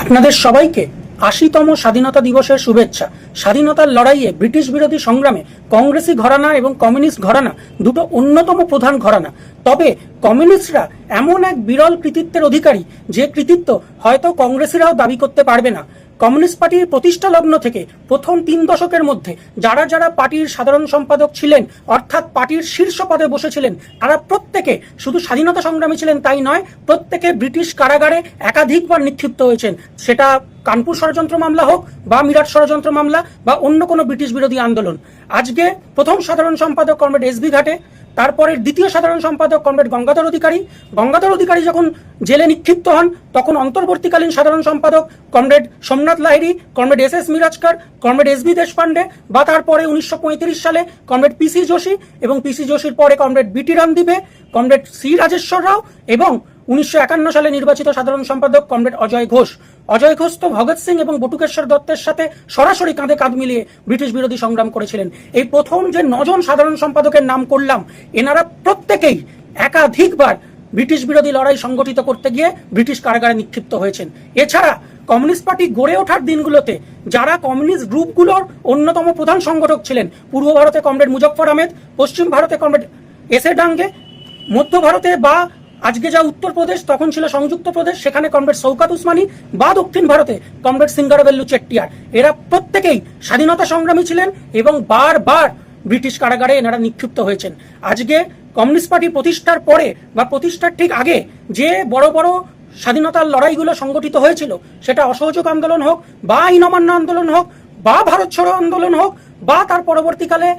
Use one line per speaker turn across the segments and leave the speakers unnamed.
আপনাদের সবাইকে ৮০তম স্বাধীনতা দিবসের শুভেচ্ছা। স্বাধীনতার লড়াইয়ে ব্রিটিশ বিরোধী সংগ্রামে কংগ্রেসি ঘরানা এবং কমিউনিস্ট ঘরানা দুটো অন্যতম প্রধান ঘরানা। তবে কমিউনিস্টরা এমন এক বিরল কৃতিত্বের অধিকারী যে কৃতিত্ব হয়তো কংগ্রেসিরাও দাবি করতে পারবে না। কমিউনিস্ট পার্টির প্রতিষ্ঠা লগ্ন থেকে প্রথম ৩ দশকের মধ্যে যারা যারা পার্টির সাধারণ সম্পাদক ছিলেন, অর্থাৎ পার্টির শীর্ষ পদে বসেছিলেন, তারা প্রত্যেকে শুধু স্বাধীনতা সংগ্রামী ছিলেন তাই নয়, প্রত্যেকে ব্রিটিশ কারাগারে একাধিকবার নিক্ষিপ্ত হয়েছেন। সেটা কানপুর ষড়যন্ত্র মামলা হোক বা মিরাট ষড়যন্ত্র মামলা বা অন্য কোনো ব্রিটিশ বিরোধী আন্দোলন। আজকে প্রথম সাধারণ সম্পাদক কমরেড এস.বি. ঘাটে, তারপরে দ্বিতীয় সাধারণ সম্পাদক কমরেড গঙ্গাধর অধিকারী যখন জেলে নিক্ষিপ্ত হন, তখন অন্তর্বর্তীকালীন সাধারণ সম্পাদক comrade Somnath Lahiri, comrade S S. Mirajkar, comrade S B. Deshpande বা তারপরে 1935 সালে কমরেড পি.সি. যোশী এবং পি.সি. যোশীর পরে comrade B T. Ranadive, comrade C. Rajeswara Rao এবং 1951 সালে নির্বাচিত সাধারণ সম্পাদক কমরেড অজয় ঘোষ তো ভগৎ সিং এবং বটুকেশ্বর দত্তের সাথে সরাসরি কাঁধে কাঁধ মিলিয়ে ব্রিটিশ বিরোধী সংগ্রাম করেছিলেন। এই প্রথম যে 9 জন সাধারণ সম্পাদকের নাম করলাম, এনারা প্রত্যেকেই একাধিকবার ব্রিটিশ বিরোধী লড়াই সংগঠিত করতে গিয়ে ব্রিটিশ কারাগারে নিক্ষিপ্ত হয়েছেন। এছাড়া কমিউনিস্ট পার্টি গড়ে ওঠার দিনগুলোতে যারা কমিউনিস্ট গ্রুপগুলোর অন্যতম প্রধান সংগঠক ছিলেন, পূর্ব ভারতে কমরেড মুজফ্ফর আহমেদ, পশ্চিম ভারতে কমরেড এস.এ. ডাঙ্গে, মধ্য ভারতে বা আজকে যা উত্তরপ্রদেশ তখন ছিল সংযুক্ত প্রদেশ, সেখানে কমরেড শওকত উসমানী, বা দক্ষিণ ভারতে কমরেড সিঙ্গারাভেল্লু চেট্টিয়ার, এরা প্রত্যেকেই স্বাধীনতা সংগ্রামী ছিলেন এবং বারবার ব্রিটিশ কারাগারে এনারা নিক্ষিপ্ত হয়েছেন। আজকে কমিউনিস্ট পার্টি প্রতিষ্ঠার পরে বা প্রতিষ্ঠার ঠিক আগে যে বড় বড় স্বাধীনতার লড়াইগুলো সংগঠিত হয়েছিল, সেটা অসহযোগ আন্দোলন হোক বা আইন অমান্য আন্দোলন হোক বা ভারত ছাড়ো আন্দোলন হোক বা তার পরবর্তীকালে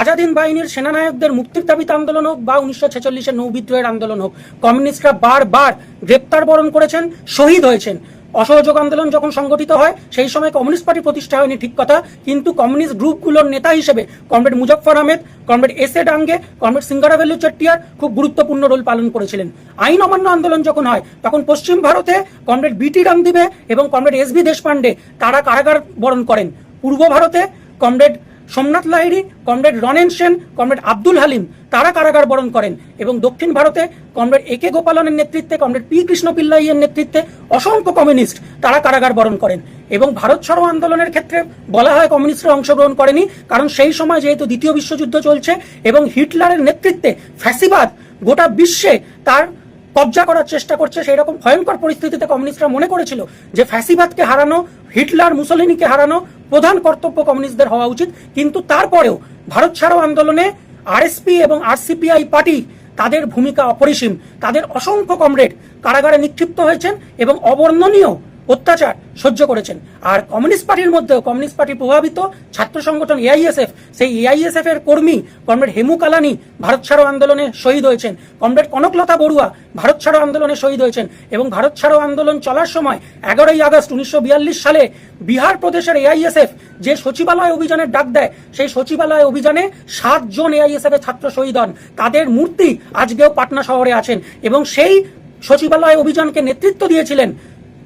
আজাদিন বাহিনীর সেনানায়কদের মুক্তির দাবিতে আন্দোলন হোক বা 1946-এর নৌ বিদ্রোহের আন্দোলন হোক, কমিউনিস্টরা বারবার গ্রেপ্তার বরণ করেছেন, শহীদ হয়েছেন। অসহযোগ আন্দোলন যখন সংগঠিত হয় সেই সময় কমিউনিস্ট পার্টি প্রতিষ্ঠা হয়নি ঠিক কথা, কিন্তু কমিউনিস্ট গ্রুপগুলোর নেতা হিসেবে comrade Muzaffar Ahmed, comrade S A. Dange, comrade Singaravelu Chettiar খুব গুরুত্বপূর্ণ রোল পালন করেছিলেন। আইন অমান্য আন্দোলন যখন হয় তখন পশ্চিম ভারতে কমরেড বি.টি. রামদিবে এবং কমরেড এস.বি. দেশপান্ডে তারা কারাগার বরণ করেন। পূর্ব ভারতে comrade Somnath Lahiri, comrade Ranen Sen, comrade Abdul Halim তারা কারাগার বরণ করেন এবং দক্ষিণ ভারতে কমরেড এ.কে. গোপালনের নেতৃত্বে, কমরেড পি. কৃষ্ণ পিল্লাইয়ের নেতৃত্বে অসংখ্য কমিউনিস্ট তারা কারাগার বরণ করেন। এবং ভারত ছাড়ো আন্দোলনের ক্ষেত্রে বলা হয় কমিউনিস্টরা অংশগ্রহণ করেনি, কারণ সেই সময় যেহেতু দ্বিতীয় বিশ্বযুদ্ধ চলছে এবং হিটলারের নেতৃত্বে ফ্যাসিবাদ গোটা বিশ্বে তার কবজা করার চেষ্টা করছে, সেই রকম ভয়ঙ্কর পরিস্থিতিতে কমিউনিস্টরা মনে করেছিল যে ফ্যাসিবাদকে হারানো, হিটলার মুসলিনিকে হারানো প্রধান কর্তব্য কমিউনিস্টদের হওয়া উচিত। কিন্তু তারপরেও ভারত ছাড়ো আন্দোলনে আরএসপি এবং আরসিপিআই পার্টি তাদের ভূমিকা অপরিসীম। তাদের অসংখ্য কমরেড কারাগারে নিক্ষিপ্ত হয়েছেন এবং অবর্ণনীয় অত্যাচার সহ্য করেছেন। আর কমিউনিস্ট পার্টির মধ্যেও কমিউনিস্ট পার্টি প্রভাবিত ছাত্র সংগঠন এআইএসএফ, সেই এআইএসএফ এর কর্মী কমরেড হেমু কালানি ভারত ছাড়ো আন্দোলনে শহীদ হয়েছেন, কমরেড কনকলতা বড়ুয়া ভারত ছাড়ো আন্দোলনে শহীদ হয়েছেন। এবং ভারত ছাড়ো আন্দোলন চলার সময় 11ই আগস্ট 1942 সালে বিহার প্রদেশের এআইএসএফ যে সচিবালয় অভিযানের ডাক দেয়, সেই সচিবালয় অভিযানে 7 জন এআইএসএফ এর ছাত্র শহীদ হন। তাদের মূর্তি আজকেও পাটনা শহরে আছেন এবং সেই সচিবালয় অভিযানকে নেতৃত্ব দিয়েছিলেন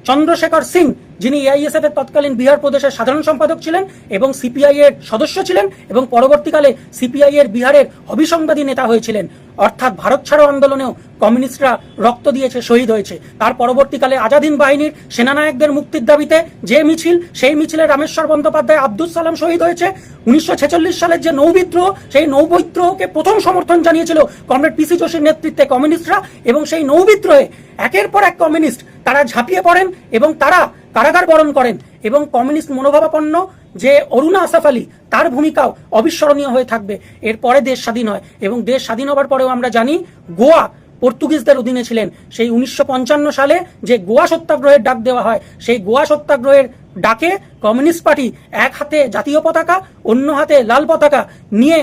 চন্দ্রশেখর সিং, যিনি এআইএসএফ এর তৎকালীন বিহার প্রদেশের সাধারণ সম্পাদক ছিলেন এবং সিপিআই এর সদস্য ছিলেন এবং পরবর্তীকালে সিপিআই এর বিহারের অভিসংবাদী নেতা হয়েছিলেন। অর্থাৎ ভারত ছাড়ো আন্দোলনেও কমিউনিস্টরা রক্ত দিয়েছে, শহীদ হয়েছে। তার পরবর্তীকালে আজাদিন বাহিনীর সেনানায়কদের মুক্তির দাবিতে যে মিছিল, সেই মিছিলে রামেশ্বর বন্দ্যোপাধ্যায়, আব্দুল সালাম শহীদ হয়েছে। 1946 সালের যে নৌবিদ্রোহ, সেই নৌবিদ্রোহকে প্রথম সমর্থন জানিয়েছিল কমরেড পি.সি. যোশীর নেতৃত্বে কমিউনিস্টরা এবং সেই নৌবিদ্রোহে একের পর এক কমিউনিস্ট তারা ঝাঁপিয়ে পড়েন এবং তারা কারাগার বরণ করেন। এবং কমিউনিস্ট মনোভাবাপন্ন যে অরুণা আসফ আলী, তার ভূমিকাও অবিস্মরণীয় হয়ে থাকবে। এরপরে দেশ স্বাধীন হয় এবং দেশ স্বাধীন হবার পরেও আমরা জানি গোয়া পর্তুগিজদের অধীনে ছিলেন। সেই 1955 সালে যে গোয়া সত্যাগ্রহের ডাক দেওয়া হয়, সেই গোয়া সত্যাগ্রহের ডাকে কমিউনিস্ট পার্টি এক হাতে জাতীয় পতাকা, অন্য হাতে লাল পতাকা নিয়ে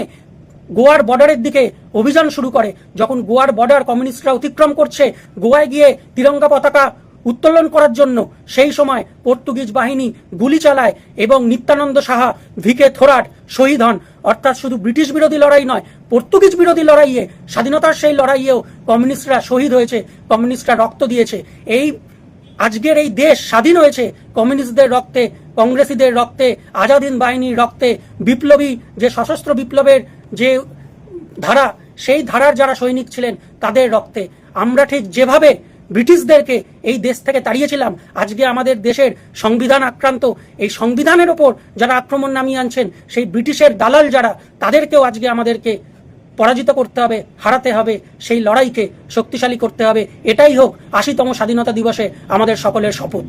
গোয়ার বর্ডারের দিকে অভিযান শুরু করে। যখন গোয়ার বর্ডার কমিউনিস্টরা অতিক্রম করছে গোয়ায় গিয়ে তিরঙ্গা পতাকা উত্তোলন করার জন্য, সেই সময় পর্তুগিজ বাহিনী গুলি চালায় এবং নিত্যানন্দ সাহা, ভিকে থোরাট শহীদ হন। অর্থাৎ শুধু ব্রিটিশ বিরোধী লড়াই নয়, পর্তুগিজ বিরোধী লড়াইয়ে, স্বাধীনতার সেই লড়াইয়েও কমিউনিস্টরা শহীদ হয়েছে, কমিউনিস্টরা রক্ত দিয়েছে। এই আজকের এই দেশ স্বাধীন হয়েছে কমিউনিস্টদের রক্তে, কংগ্রেসীদের রক্তে, আজাদিন বাহিনীর রক্তে, বিপ্লবী যে সশস্ত্র বিপ্লবের যে ধারা, সেই ধারার যারা সৈনিক ছিলেন তাদের রক্তে। আমরা ঠিক যেভাবে ব্রিটিশদেরকে এই দেশ থেকে তাড়িয়েছিলাম, আজকে আমাদের দেশের সংবিধান আক্রান্ত, এই সংবিধানের ওপর যারা আক্রমণ নামিয়ে আনছেন, সেই ব্রিটিশের দালাল যারা, তাদেরকেও আজকে আমাদেরকে পরাজিত করতে হবে, হারাতে হবে, সেই লড়াইকে শক্তিশালী করতে হবে। এটাই হোক ৮০তম স্বাধীনতা দিবসে আমাদের সকলের শপথ।